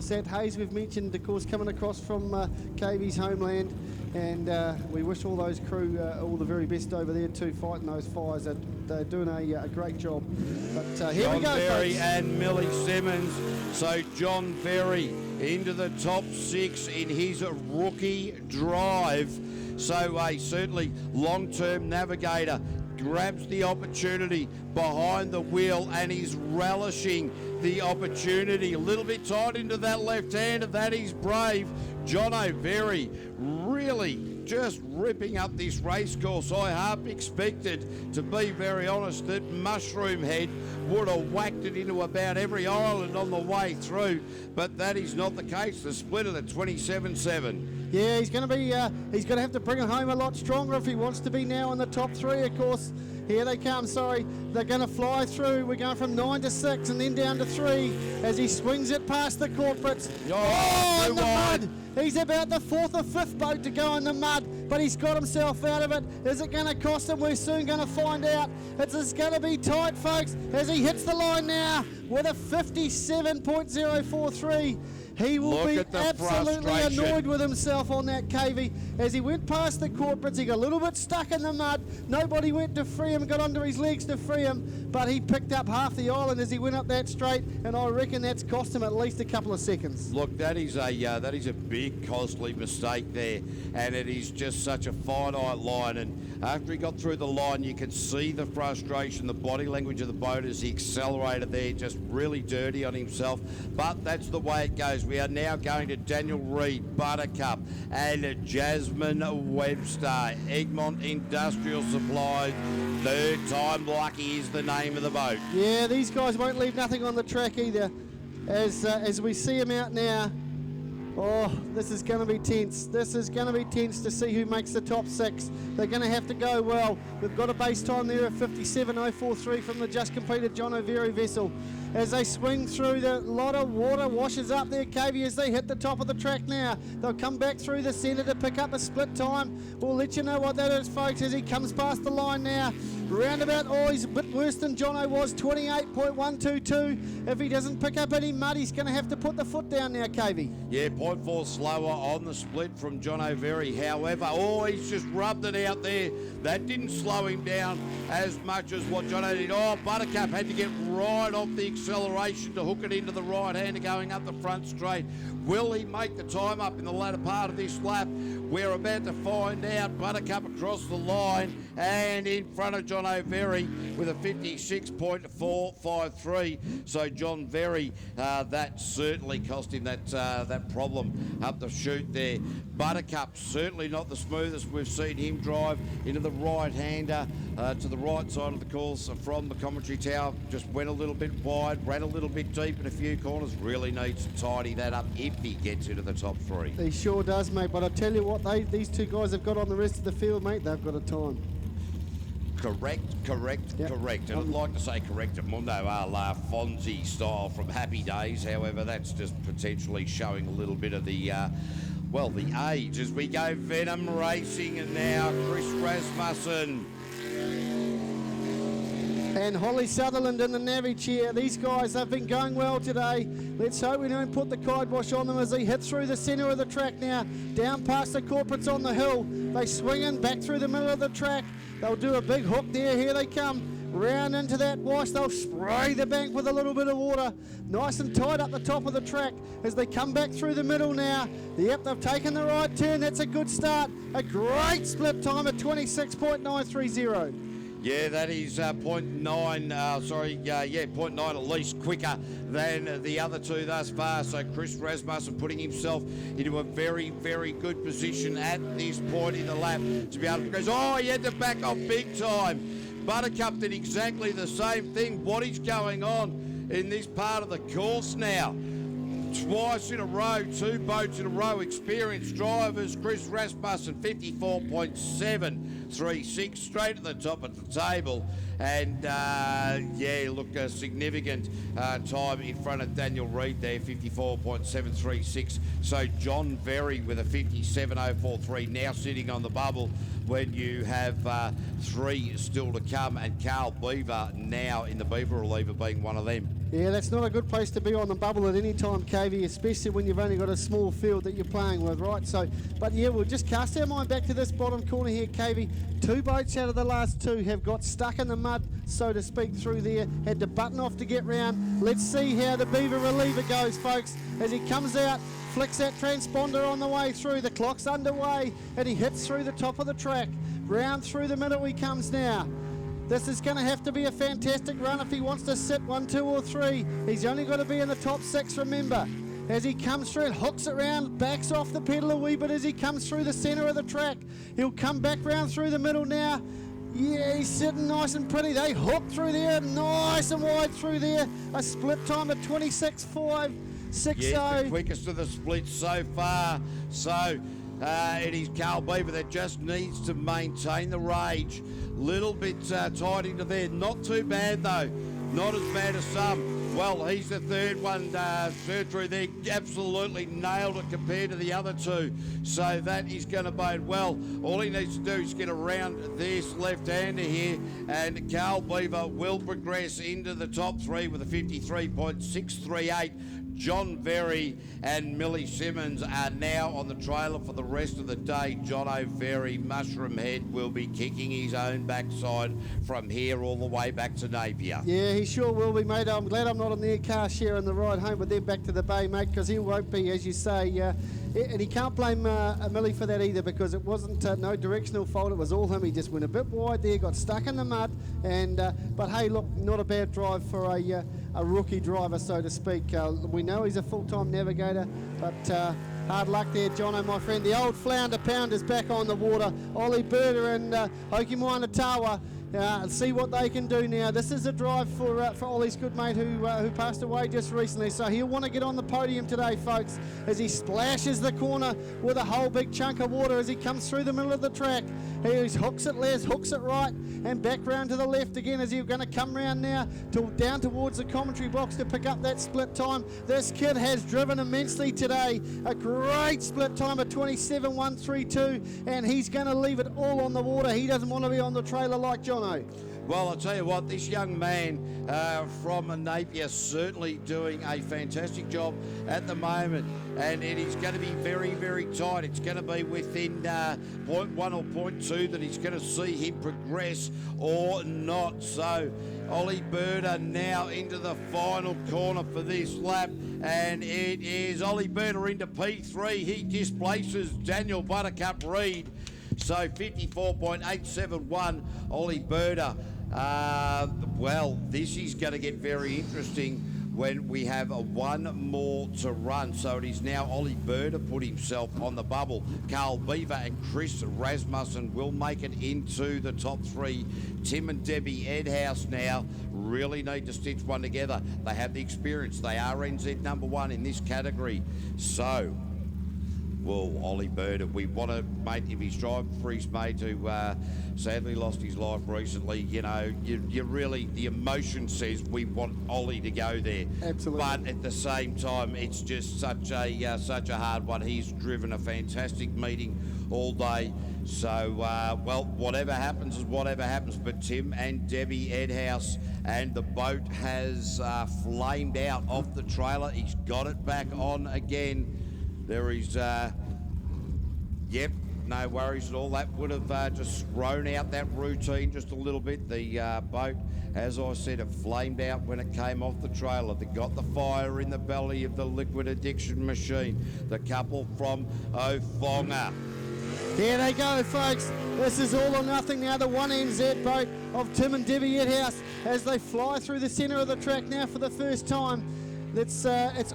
Sat Hayes, we've mentioned, of course, coming across from KV's homeland, and we wish all those crew all the very best over there too, fighting those fires. They're doing a great job. But here we go, John Berry folks. and Millie Simmons. So John Berry into the top 6 in his rookie drive. So a certainly long-term navigator grabs the opportunity behind the wheel and is relishing the opportunity. A little bit tight into that left hand, and that is brave. John O'Berry really just ripping up this race course. I half expected, to be very honest, that Mushroom Head would have whacked it into about every island on the way through, but that is not the case. The split of the 27-7. Yeah, he's going to have to bring it home a lot stronger if he wants to be now in the top 3, of course. Here they come, sorry. They're going to fly through. We're going from 9 to 6 and then down to 3 as he swings it past the corporates. Oh, in the mud. He's about the 4th or 5th boat to go in the mud, but he's got himself out of it. Is it going to cost him? We're soon going to find out. It's going to be tight, folks, as he hits the line now with a 57.043. He will be absolutely annoyed with himself on that KV. As he went past the corporates, he got a little bit stuck in the mud. Nobody went to free him, got under his legs to free him, but he picked up half the island as he went up that straight, and I reckon that's cost him at least a couple of seconds. Look, that is a big, costly mistake there, and it is just such a finite line. And after he got through the line, you can see the frustration, the body language of the boat as he accelerated there, just really dirty on himself. But that's the way it goes. We are now going to Daniel Reid, Buttercup, and Jasmine Webster. Egmont Industrial Supply, 3rd time lucky is the name of the boat. Yeah, these guys won't leave nothing on the track either. As we see them out now, oh, this is going to be tense. This is going to be tense to see who makes the top 6. They're going to have to go well. We've got a base time there of 57.043 from the just completed John O'Berry vessel. As they swing through, a lot of water washes up their KV as they hit the top of the track now. They'll come back through the centre to pick up a split time. We'll let you know what that is, folks, as he comes past the line now. Roundabout, oh, he's a bit worse than Jono was, 28.122. If he doesn't pick up any mud, he's going to have to put the foot down now, KV. Yeah, 0.4 slower on the split from John O'Berry. However, oh, he's just rubbed it out there. That didn't slow him down as much as what Jono did. Oh, Buttercup had to get right off the acceleration to hook it into the right hander going up the front straight. Will he make the time up in the latter part of this lap? We're about to find out. Buttercup across the line and in front of John O'Berry with a 56.453. So John Berry, that certainly cost him that problem up the chute there. Buttercup certainly not the smoothest. We've seen him drive into the right-hander to the right side of the course from the commentary tower. Just went a little bit wide, ran a little bit deep in a few corners. Really needs to tidy that up if he gets into the top 3. He sure does, mate. But I tell you what, these two guys have got on the rest of the field, mate. They've got a time. Correct. And I'd like to say correct Mundo a la Fonzie style from Happy Days. However, that's just potentially showing a little bit of the age as we go Venom Racing, and now Chris Rasmussen. And Holly Sutherland in the Navy chair. These guys have been going well today. Let's hope we don't put the kibosh on them as they hit through the centre of the track now. Down past the corporates on the hill. They swing in back through the middle of the track. They'll do a big hook there. Here they come. Round into that wash. They'll spray the bank with a little bit of water. Nice and tight up the top of the track as they come back through the middle now. Yep, they've taken the right turn. That's a good start. A great split time at 26.930. Yeah, that is 0.9 at least quicker than the other two thus far. So Chris Rasmussen putting himself into a very, very good position at this point in the lap to be able to progress. Oh, he had to back off big time. Buttercup did exactly the same thing. What is going on in this part of the course now? Twice in a row, 2 boats in a row, experienced drivers. Chris Rasmussen, 54.736, straight at the top of the table. And yeah, look, a significant time in front of Daniel Reid there, 54.736. So John Very with a 57.043 now sitting on the bubble when you have 3 still to come, and Carl Beaver now in the Beaver reliever being one of them. Yeah, that's not a good place to be on the bubble at any time, KV, especially when you've only got a small field that you're playing with, right? So, but yeah, we'll just cast our mind back to this bottom corner here, KV. 2 boats out of the last 2 have got stuck in the mud, so to speak, through there. Had to button off to get round. Let's see how the Beaver reliever goes, folks, as he comes out, flicks that transponder on the way through. The clock's underway, and he hits through the top of the track. Round through the middle he comes now. This is going to have to be a fantastic run if he wants to sit 1, 2 or 3. He's only got to be in the top 6, remember. As he comes through, hooks it round, backs off the pedal a wee bit as he comes through the centre of the track. He'll come back round through the middle now. Yeah, he's sitting nice and pretty. They hook through there, nice and wide through there. A split time of 26.560. Yes, the quickest of the splits so far. So it is Carl Beaver that just needs to maintain the rage. Little bit tight into there. Not too bad though. Not as bad as some. Well, he's the third one, third through there. Absolutely nailed it compared to the other 2. So that is going to bode well. All he needs to do is get around this left-hander here, and Carl Beaver will progress into the top 3 with a 53.638. John Very and Millie Simmons are now on the trailer for the rest of the day. John O'Very, Mushroom Head, will be kicking his own backside from here all the way back to Napier. Yeah, he sure will be, mate. I'm glad I'm not on their car sharing the ride home with them back to the bay, mate, because he won't be, as you say. And he can't blame Millie for that either, because it wasn't no directional fault. It was all him. He just went a bit wide there, got stuck in the mud. And but hey, look, not a bad drive for a rookie driver, so to speak. We know he's a full-time navigator, but hard luck there, Jono, my friend. The old Flounder Pounder's back on the water. Ollie Berta and Hokimaina Tawa. See what they can do now. This is a drive for Ollie's good mate who passed away just recently, so he'll want to get on the podium today, folks, as he splashes the corner with a whole big chunk of water as he comes through the middle of the track. He hooks it left, hooks it right, and back round to the left again as he's going to come round now down towards the commentary box to pick up that split time. This kid has driven immensely today. A great split time of 27.132, and he's going to leave it all on the water. He doesn't want to be on the trailer like Jono. Well, I'll tell you what, this young man from Napier certainly doing a fantastic job at the moment, and it is going to be very, very tight. It's going to be within 0.1 or 0.2 that he's going to see him progress or not. So Ollie Berta now into the final corner for this lap, and it is Ollie Berta into P3. He displaces Daniel Buttercup Reid. So 54.871, Ollie Berta. Well, this is going to get very interesting when we have one more to run. So it is now Ollie Berta put himself on the bubble. Carl Beaver and Chris Rasmussen will make it into the top 3. Tim and Debbie Edhouse now really need to stitch one together. They have the experience. They are NZ #1 in this category. So, well, Ollie Berta, we want to, mate, if he's driving for his mate who sadly lost his life recently, you know, you really, the emotion says we want Ollie to go there. Absolutely. But at the same time, it's just such a hard one. He's driven a fantastic meeting all day. So, well, whatever happens is whatever happens. But Tim and Debbie Edhouse, and the boat has flamed out off the trailer. He's got it back on again. There is, yep, no worries at all. That would have just thrown out that routine just a little bit. The boat, as I said, it flamed out when it came off the trailer. They got the fire in the belly of the liquid addiction machine. The couple from Ofonga. Here they go, folks. This is all or nothing now. The 1NZ boat of Tim and Debbie Edhouse as they fly through the centre of the track now for the first time. It's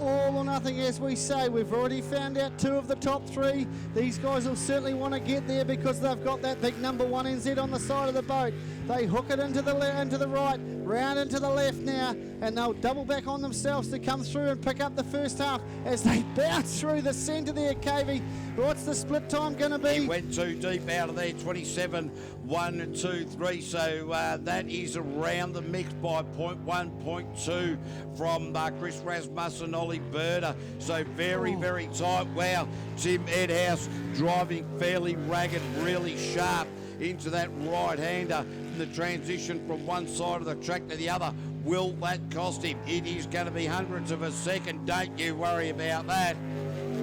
all or nothing, as we say. We've already found out 2 of the top 3. These guys will certainly want to get there because they've got that big number 1NZ on the side of the boat. They hook it into the right, round into the left now, and they'll double back on themselves to come through and pick up the first half as they bounce through the centre there, Cavey. What's the split time going to be? He went too deep out of there, 27, 1, 2, 3. So that is around the mix by 0.1, 0.2 from Chris Rasmussen, Ollie Berta. So very tight. Wow, Tim Edhouse driving fairly ragged, really sharp into that right-hander in the transition from one side of the track to the other. Will that cost him? It is going to be hundredths of a second. Don't you worry about that.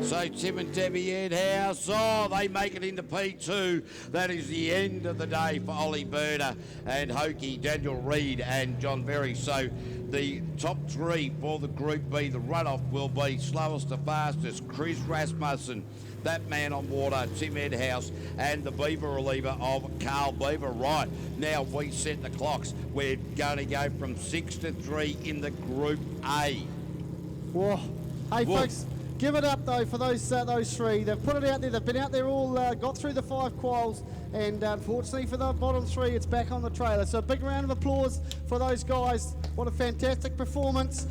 So Tim and Debbie Edhouse, they make it into P2. That is the end of the day for Ollie Berta and Hokie, Daniel Reid and John Berry. So the top three for the Group B, the runoff will be slowest to fastest, Chris Rasmussen, that man on water, Tim Edhouse, and the Beaver reliever of Carl Beaver. Right, now we set the clocks. We're going to go from 6 to 3 in the Group A. Whoa. Hey, Whoa. Folks, give it up, though, for those three. They've put it out there. They've been out there all, got through the 5 quals, and unfortunately for the bottom 3, it's back on the trailer. So a big round of applause for those guys. What a fantastic performance.